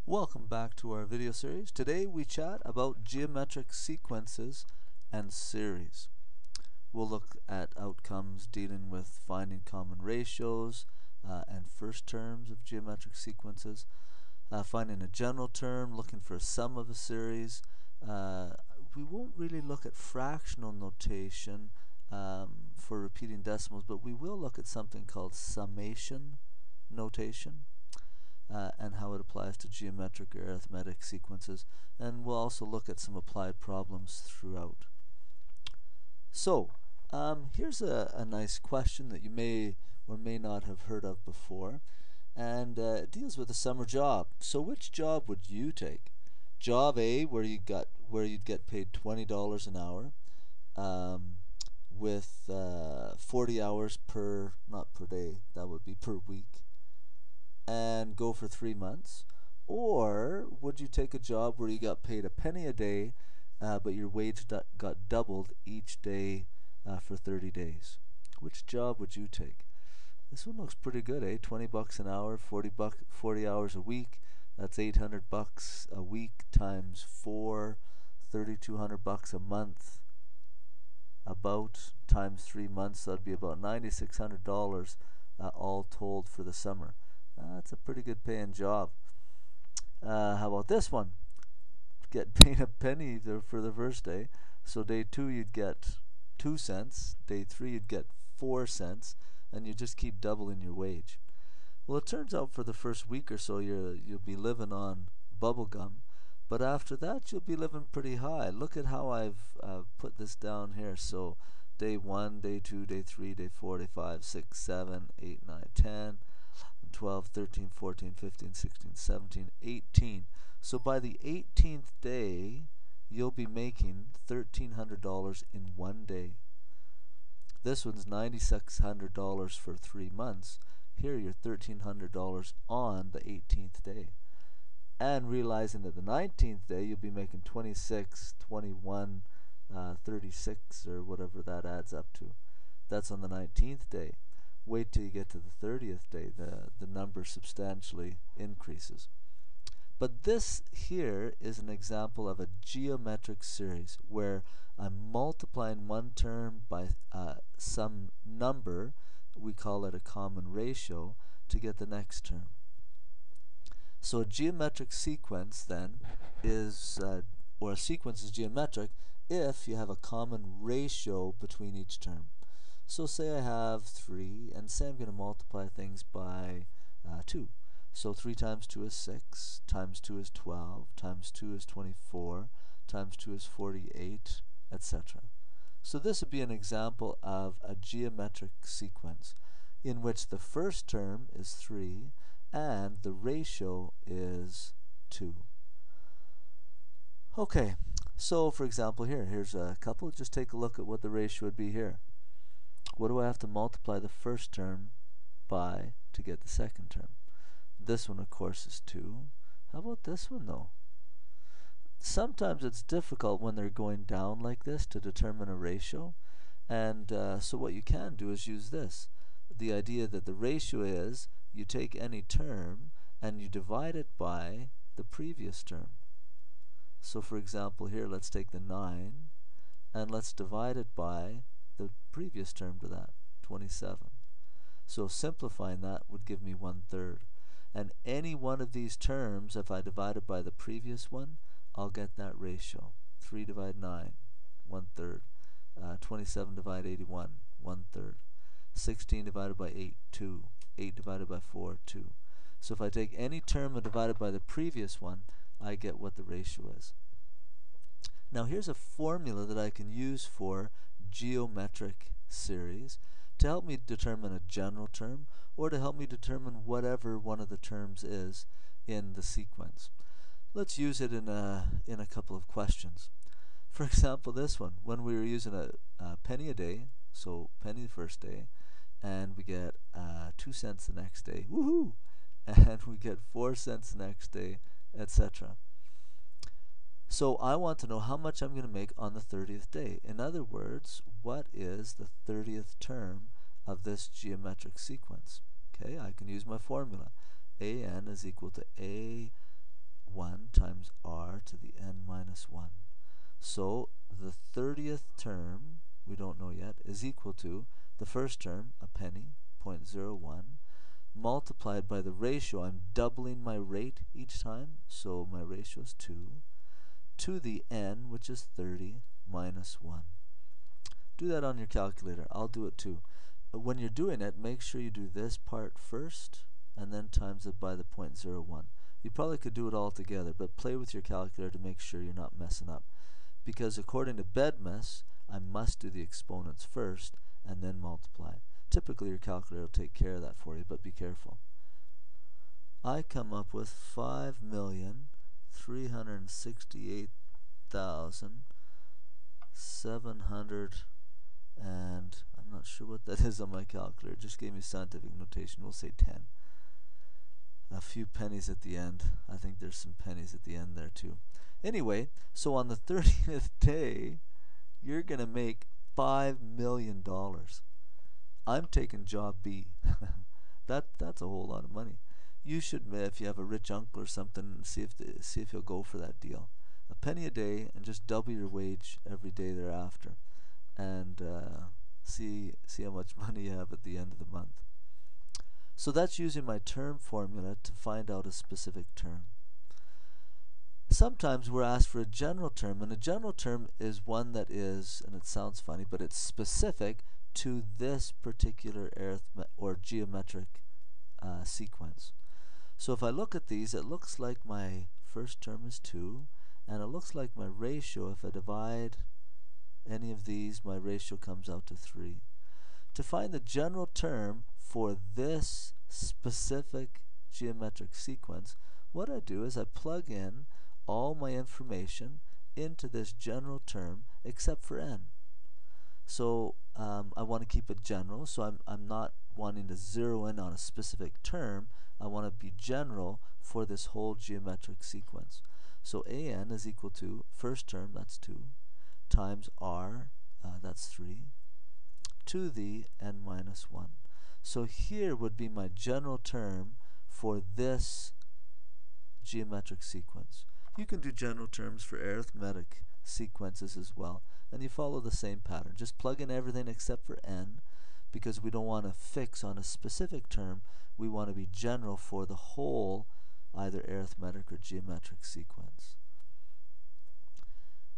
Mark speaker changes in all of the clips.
Speaker 1: Welcome back to our video series. Today we chat about geometric sequences and series. We'll look at outcomes dealing with finding common ratios and first terms of geometric sequences, finding a general term, looking for a sum of a series. We won't really look at fractional notation for repeating decimals, but we will look at something called summation notation. And how it applies to geometric or arithmetic sequences, and we'll also look at some applied problems throughout. So here's a nice question that you may or may not have heard of before, and it deals with a summer job. So which job would you take? Job A, where you'd get paid $20 an hour with 40 hours not per day, that would be per week, and go for 3 months? Or would you take a job where you got paid a penny a day, but your wage got doubled each day for 30 days? Which job would you take? This one looks pretty good, eh? 20 bucks an hour, 40 hours a week. That's 800 bucks a week times 4, 3,200 bucks a month. About times 3 months, that'd be about $9,600 all told for the summer. That's a pretty good paying job. How about this one? Get paid a penny for the first day. So day 2 you'd get 2 cents. Day 3 you'd get 4 cents, and you just keep doubling your wage. Well, it turns out for the first week or so you'll be living on bubble gum, but after that you'll be living pretty high. Look at how I've put this down here. So day 1, day 2, day 3, day 4, day 5, 6, 7, 8, 9, 10, 12, 13, 14, 15, 16, 17, 18. So by the 18th day, you'll be making $1,300 in one day. This one's $9,600 for 3 months. Here you're $1,300 on the 18th day. And realizing that the 19th day, you'll be making 26, 21, 36, or whatever that adds up to. That's on the 19th day. Wait till you get to the 30th day, the number substantially increases. But this here is an example of a geometric series where I'm multiplying one term by some number, we call it a common ratio, to get the next term. So a geometric sequence then is, or a sequence is geometric if you have a common ratio between each term. So say I have 3, and say I'm going to multiply things by 2. So 3 times 2 is 6, times 2 is 12, times 2 is 24, times 2 is 48, etc. So this would be an example of a geometric sequence in which the first term is 3 and the ratio is 2. Okay, so for example here's a couple. Just take a look at what the ratio would be here. What do I have to multiply the first term by to get the second term? This one, of course, is 2. How about this one, though? Sometimes it's difficult when they're going down like this to determine a ratio. And so what you can do is use this. The idea that the ratio is you take any term and you divide it by the previous term. So for example here, let's take the 9 and let's divide it by the previous term to that, 27. So simplifying that would give me 1/3. And any one of these terms, if I divide it by the previous one, I'll get that ratio. 3 divide 9, 1/3. 27 divide 81, 1/3. 16 divided by 8, 2. 8 divided by 4, 2. So if I take any term and divide it by the previous one, I get what the ratio is. Now here's a formula that I can use for geometric series to help me determine a general term or to help me determine whatever one of the terms is in the sequence. Let's use it in a couple of questions. For example, this one, when we were using a penny a day, so penny the first day, and we get 2 cents the next day, woohoo! And we get 4 cents the next day, etc. So I want to know how much I'm going to make on the 30th day. In other words, what is the 30th term of this geometric sequence? Okay, I can use my formula. AN is equal to A 1 times r to the n minus 1. So the 30th term, we don't know yet, is equal to the first term, a penny, 0.01, multiplied by the ratio. I'm doubling my rate each time, so my ratio is 2, to the n, which is 30, minus 1. Do that on your calculator. I'll do it too. But when you're doing it, make sure you do this part first, and then times it by the 0.01. You probably could do it all together, but play with your calculator to make sure you're not messing up. Because according to Bedmes, I must do the exponents first and then multiply. Typically your calculator will take care of that for you, but be careful. I come up with 5,368,700, and I'm not sure what that is on my calculator. It just gave me scientific notation. We'll say 10. A few pennies at the end. I think there's some pennies at the end there too. Anyway, so on the 30th day, you're going to make $5 million. I'm taking job B. That's a whole lot of money. You should, if you have a rich uncle or something, see if he'll go for that deal. A penny a day and just double your wage every day thereafter, and see how much money you have at the end of the month. So that's using my term formula to find out a specific term. Sometimes we're asked for a general term, and a general term is one that is, and it sounds funny, but it's specific to this particular geometric sequence. So if I look at these, it looks like my first term is 2, and it looks like my ratio, if I divide any of these, my ratio comes out to 3. To find the general term for this specific geometric sequence, what I do is I plug in all my information into this general term except for n. So I want to keep it general, so I'm not wanting to zero in on a specific term. I want to be general for this whole geometric sequence. So an is equal to first term, that's 2, times r, that's 3, to the n minus 1. So here would be my general term for this geometric sequence. You can do general terms for arithmetic sequences as well, and you follow the same pattern. Just plug in everything except for n, because we don't want to fix on a specific term. We want to be general for the whole either arithmetic or geometric sequence.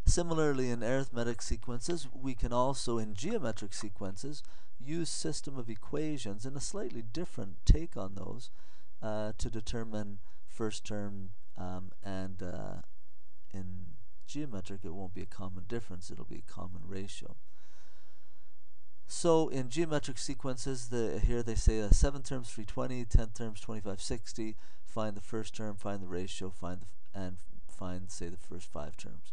Speaker 1: Similarly, in arithmetic sequences, we can also, in geometric sequences, use system of equations in a slightly different take on those to determine first term, and in geometric it won't be a common difference, it'll be a common ratio. So in geometric sequences, here they say 7 terms 320, 10 terms 2560, find the first term, find the ratio, find say the first 5 terms.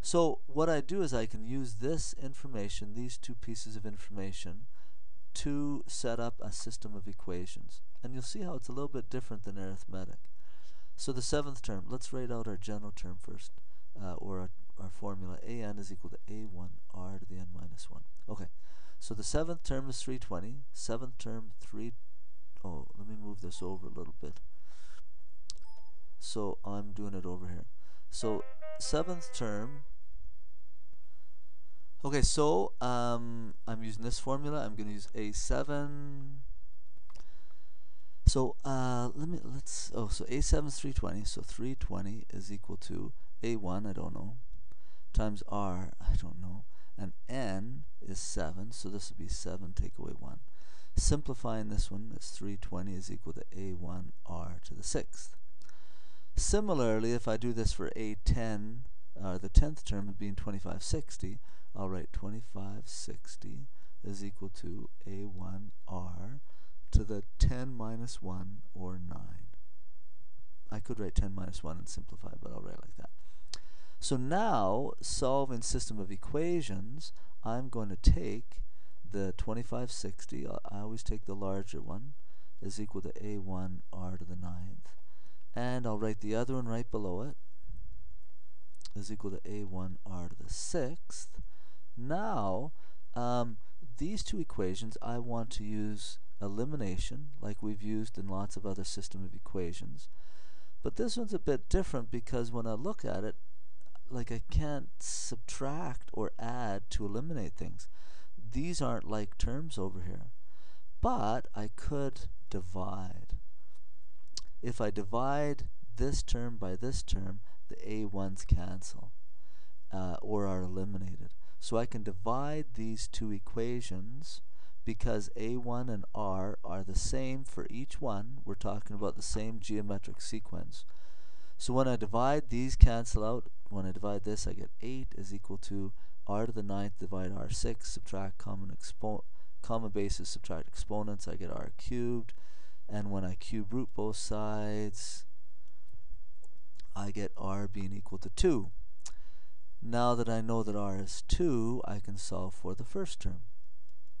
Speaker 1: So what I do is I can use this information, these two pieces of information, to set up a system of equations. And you'll see how it's a little bit different than arithmetic. So the 7th term, let's write out our general term first, or our formula. an is equal to a1 r to the n minus 1. Okay, so the 7th term is 320, 7th term let me move this over a little bit. So I'm doing it over here. So 7th term, okay, so I'm using this formula. I'm going to use a7. So so a7 is 320, so 320 is equal to a1, I don't know, times r, I don't know, and n is 7, so this would be 7 take away 1. Simplifying this one, is 320 is equal to a1 r to the 6th. Similarly, if I do this for a10, the 10th term being 2560, I'll write 2560 is equal to a1 r to the 10 minus 1, or 9. I could write 10 minus 1 and simplify, but I'll write like that. So now, solving system of equations, I'm going to take the 2560, I always take the larger one, is equal to a1 r to the 9th. And I'll write the other one right below it, is equal to a1 r to the 6th. Now, these two equations, I want to use elimination, like we've used in lots of other system of equations. But this one's a bit different because when I look at it, like I can't subtract or add to eliminate things. These aren't like terms over here. But I could divide. If I divide this term by this term, the A1s cancel or are eliminated. So I can divide these two equations because A1 and R are the same for each one. We're talking about the same geometric sequence. So when I divide, these cancel out. When I divide this, I get 8 is equal to R to the 9th divide R6, subtract common bases, subtract exponents, I get R cubed. And when I cube root both sides, I get R being equal to 2. Now that I know that R is 2, I can solve for the first term.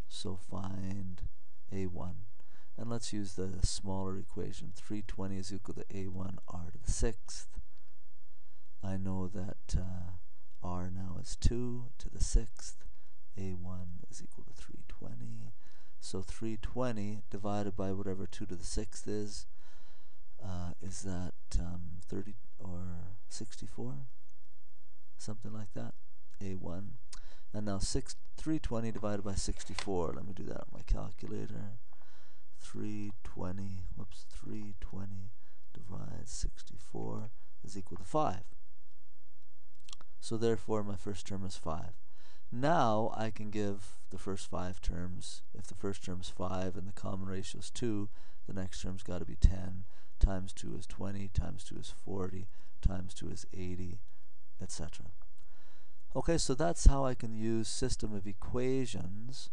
Speaker 1: So find A1. And let's use the smaller equation. 320 is equal to A1 R to the 6th. I know that R now is 2 to the 6th. A1 is equal to 320. So 320 divided by whatever 2 to the 6th is that 30 or 64? Something like that. A1. And now 320 divided by 64. Let me do that on my calculator. 320 divides 64 is equal to 5. So therefore my first term is 5. Now I can give the first 5 terms. If the first term is 5 and the common ratio is 2, the next term's got to be 10. Times 2 is 20, times 2 is 40, times 2 is 80, etc. Okay, so that's how I can use system of equations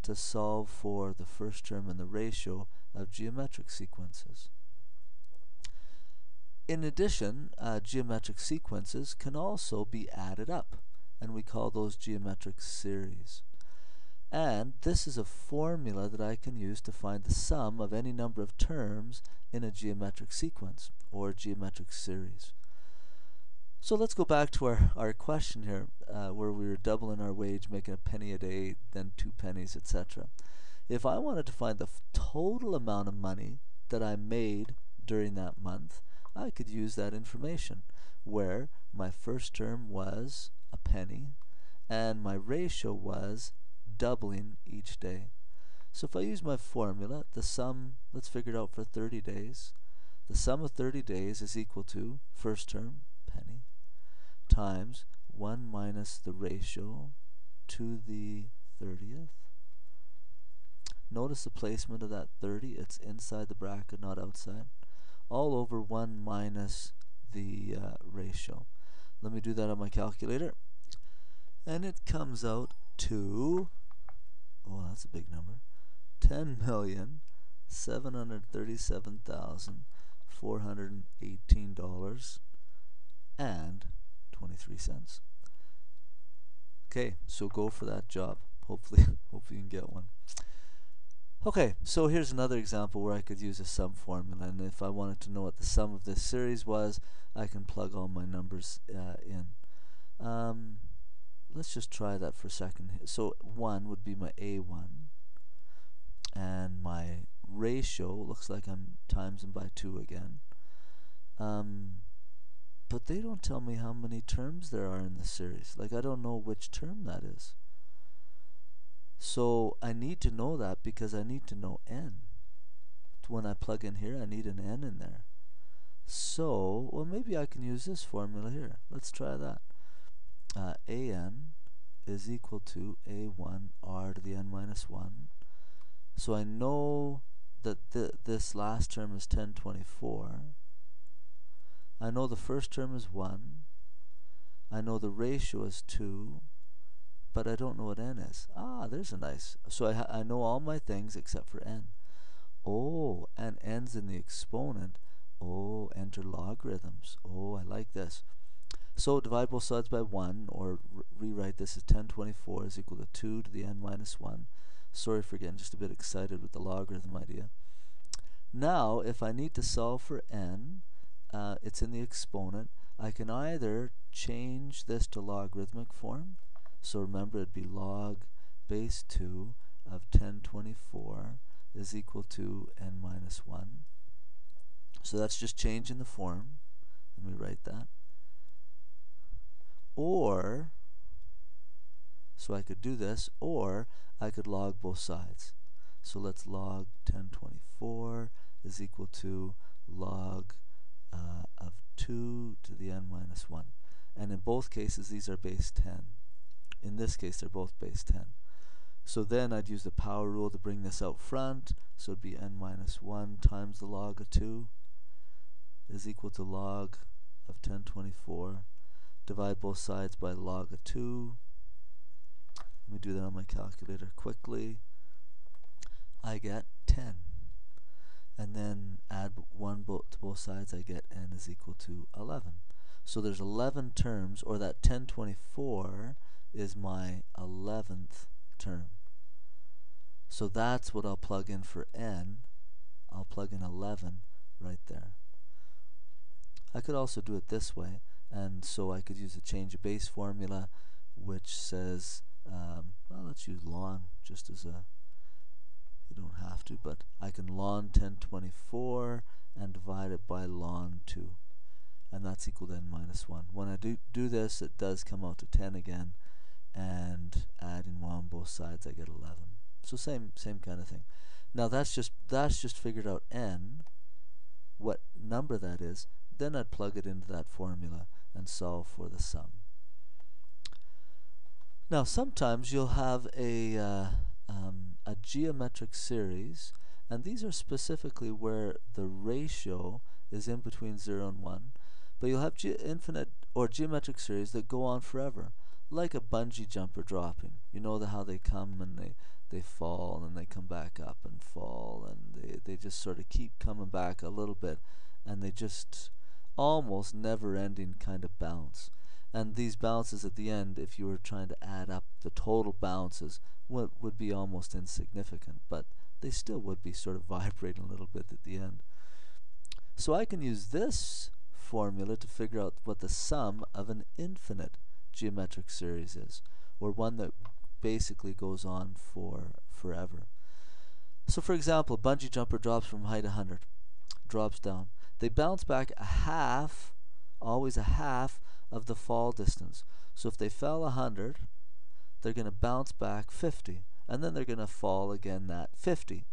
Speaker 1: to solve for the first term and the ratio of geometric sequences. In addition, geometric sequences can also be added up, and we call those geometric series. And this is a formula that I can use to find the sum of any number of terms in a geometric sequence or geometric series. So let's go back to our question here, where we were doubling our wage, making a penny a day, then 2 pennies, etc. If I wanted to find the total amount of money that I made during that month, I could use that information, where my first term was a penny, and my ratio was doubling each day. So if I use my formula, the sum, let's figure it out for 30 days. The sum of 30 days is equal to first term, penny, times 1 minus the ratio to the 30th. Notice the placement of that 30. It's inside the bracket, not outside. All over 1 minus the ratio. Let me do that on my calculator. And it comes out to, oh, that's a big number, $10,737,418.23. Okay, so go for that job. Hopefully you can get one. Okay, so here's another example where I could use a sum formula, and if I wanted to know what the sum of this series was, I can plug all my numbers in. Let's just try that for a second. So 1 would be my A1, and my ratio looks like I'm times them by 2 again. But they don't tell me how many terms there are in this series. Like, I don't know which term that is. So I need to know that because I need to know n. When I plug in here, I need an n in there. So, well, maybe I can use this formula here. Let's try that. An is equal to a1 r to the n minus 1. So I know that this last term is 1024. I know the first term is 1. I know the ratio is 2. But I don't know what n is. Ah, there's a nice. So I know all my things except for n. Oh, and n's in the exponent. Oh, enter logarithms. Oh, I like this. So divide both sides by 1, or rewrite this as 1024 is equal to 2 to the n minus 1. Sorry for getting just a bit excited with the logarithm idea. Now, if I need to solve for n, it's in the exponent. I can either change this to logarithmic form. So remember, it'd be log base 2 of 1024 is equal to n minus 1. So that's just changing the form. Let me write that. Or, so I could do this, or I could log both sides. So let's log 1024 is equal to log of 2 to the n minus 1. And in both cases, these are base 10. In this case, they're both base 10. So then I'd use the power rule to bring this out front. So it'd be n minus 1 times the log of 2 is equal to log of 1024. Divide both sides by log of 2. Let me do that on my calculator quickly. I get 10. And then add 1 to both sides, I get n is equal to 11. So there's 11 terms, or that 1024 is my 11th term. So that's what I'll plug in for n. I'll plug in 11 right there. I could also do it this way, and so I could use the change of base formula, which says, well, let's use ln just as a, you don't have to, but I can ln 1024 and divide it by ln 2. And that's equal to n minus 1. When I do this, it does come out to 10 again, and adding 1 on both sides, I get 11. So same kind of thing. Now that's just figured out n, what number that is. Then I'd plug it into that formula and solve for the sum. Now sometimes you'll have a geometric series, and these are specifically where the ratio is in between 0 and 1. But you'll have infinite or geometric series that go on forever, like a bungee jumper dropping. You know how they come and they fall and they come back up and fall, and they just sort of keep coming back a little bit, and they just almost never-ending kind of bounce. And these bounces at the end, if you were trying to add up the total bounces, would be almost insignificant, but they still would be sort of vibrating a little bit at the end. So I can use this formula to figure out what the sum of an infinite geometric series is, or one that basically goes on for forever. So for example, a bungee jumper drops from height 100, drops down. They bounce back a half, always a half, of the fall distance. So if they fell 100, they're going to bounce back 50, and then they're going to fall again that 50,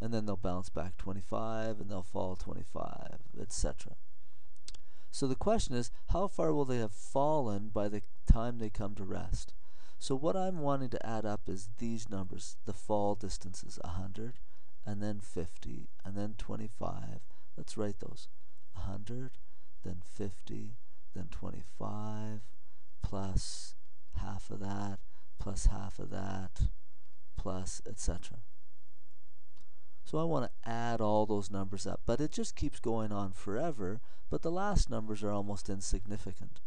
Speaker 1: and then they'll bounce back 25, and they'll fall 25, etc. So the question is, how far will they have fallen by the time they come to rest? So what I'm wanting to add up is these numbers, the fall distances, 100, and then 50, and then 25. Let's write those. 100, then 50, then 25, plus half of that, plus half of that, plus etc. So I want to add all those numbers up, but it just keeps going on forever, but the last numbers are almost insignificant.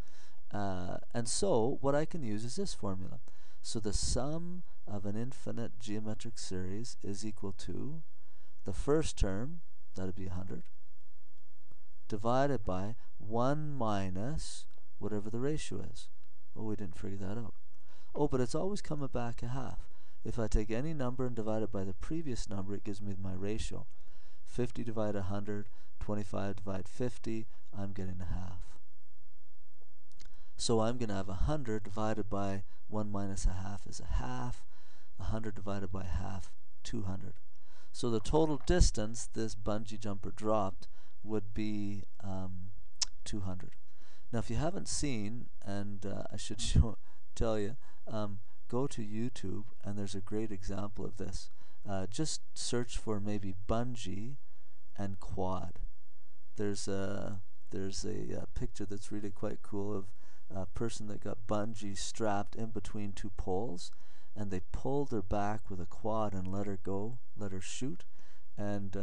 Speaker 1: And so what I can use is this formula. So the sum of an infinite geometric series is equal to the first term, that would be 100, divided by 1 minus whatever the ratio is. Oh, we didn't figure that out. Oh, but it's always coming back a half. If I take any number and divide it by the previous number, it gives me my ratio. 50 divided 100, 25 divided 50, I'm getting a half. So I'm going to have 100 divided by 1 minus a half is a half. 100 divided by half, 200. So the total distance this bungee jumper dropped would be 200. Now if you haven't seen, and I should tell you, go to YouTube, and there's a great example of this. Just search for maybe bungee and quad. There's a picture that's really quite cool of a person that got bungee strapped in between two poles, and they pulled her back with a quad and let her go, let her shoot, and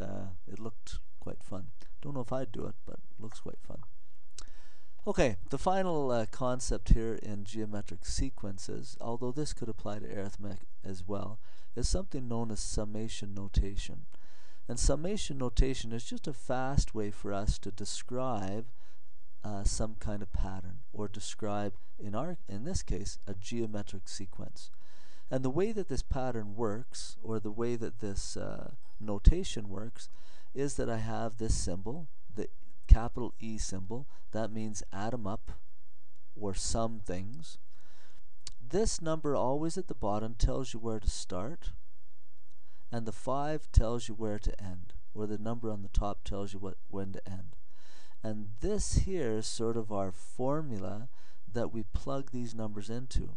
Speaker 1: it looked quite fun. Don't know if I'd do it, but it looks quite fun. Okay, the final concept here in geometric sequences, although this could apply to arithmetic as well, is something known as summation notation. And summation notation is just a fast way for us to describe some kind of pattern, or describe, in this case, a geometric sequence. And the way that this pattern works, or the way that this notation works, is that I have this symbol, the capital E symbol. That means add them up or sum things. This number always at the bottom tells you where to start, and the 5 tells you where to end, or the number on the top tells you when to end. And this here is sort of our formula that we plug these numbers into.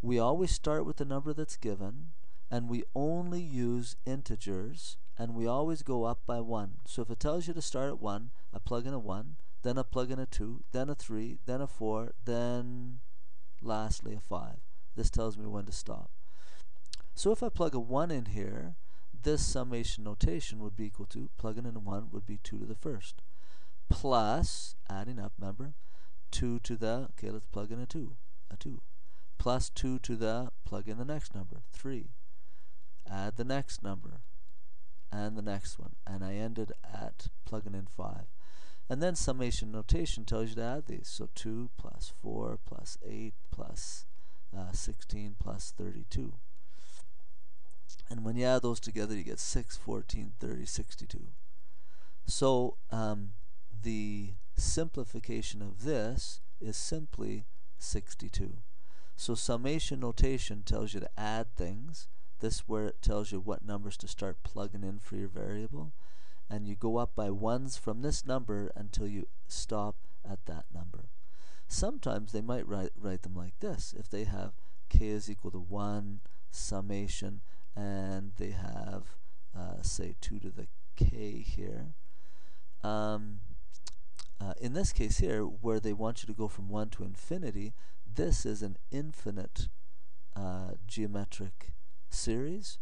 Speaker 1: We always start with the number that's given, and we only use integers, and we always go up by 1. So if it tells you to start at 1, I plug in a 1, then I plug in a 2, then a 3, then a 4, then lastly a 5. This tells me when to stop. So if I plug a 1 in here, this summation notation would be equal to, plugging in a 1 would be 2 to the first, plus, adding up, remember, 2 to the, okay, let's plug in a 2, plus 2 to the, plug in the next number, 3, add the next number, and the next one, and I ended at plugging in 5. And then summation notation tells you to add these, so 2 plus 4 plus 8 plus 16 plus 32. And when you add those together, you get 6, 14, 30, 62. So the simplification of this is simply 62. So summation notation tells you to add things. This is where it tells you what numbers to start plugging in for your variable. And you go up by ones from this number until you stop at that number. Sometimes they might write them like this. If they have k is equal to 1, summation, and they have, say, 2 to the k here. In this case here, where they want you to go from 1 to infinity, this is an infinite geometric series.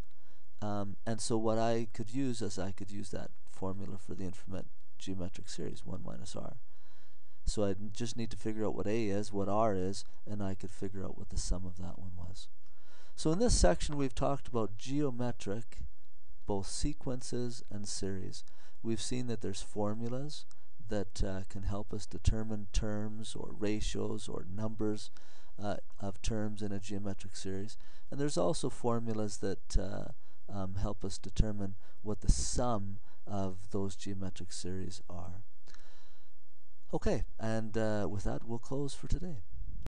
Speaker 1: And so what I could use is I could use that formula for the infinite geometric series, 1 minus r. So I just need to figure out what a is, what r is, and I could figure out what the sum of that one was. So in this section we've talked about geometric, both sequences and series. We've seen that there's formulas that can help us determine terms or ratios or numbers of terms in a geometric series. And there's also formulas that help us determine what the sum of those geometric series are. Okay, and with that we'll close for today.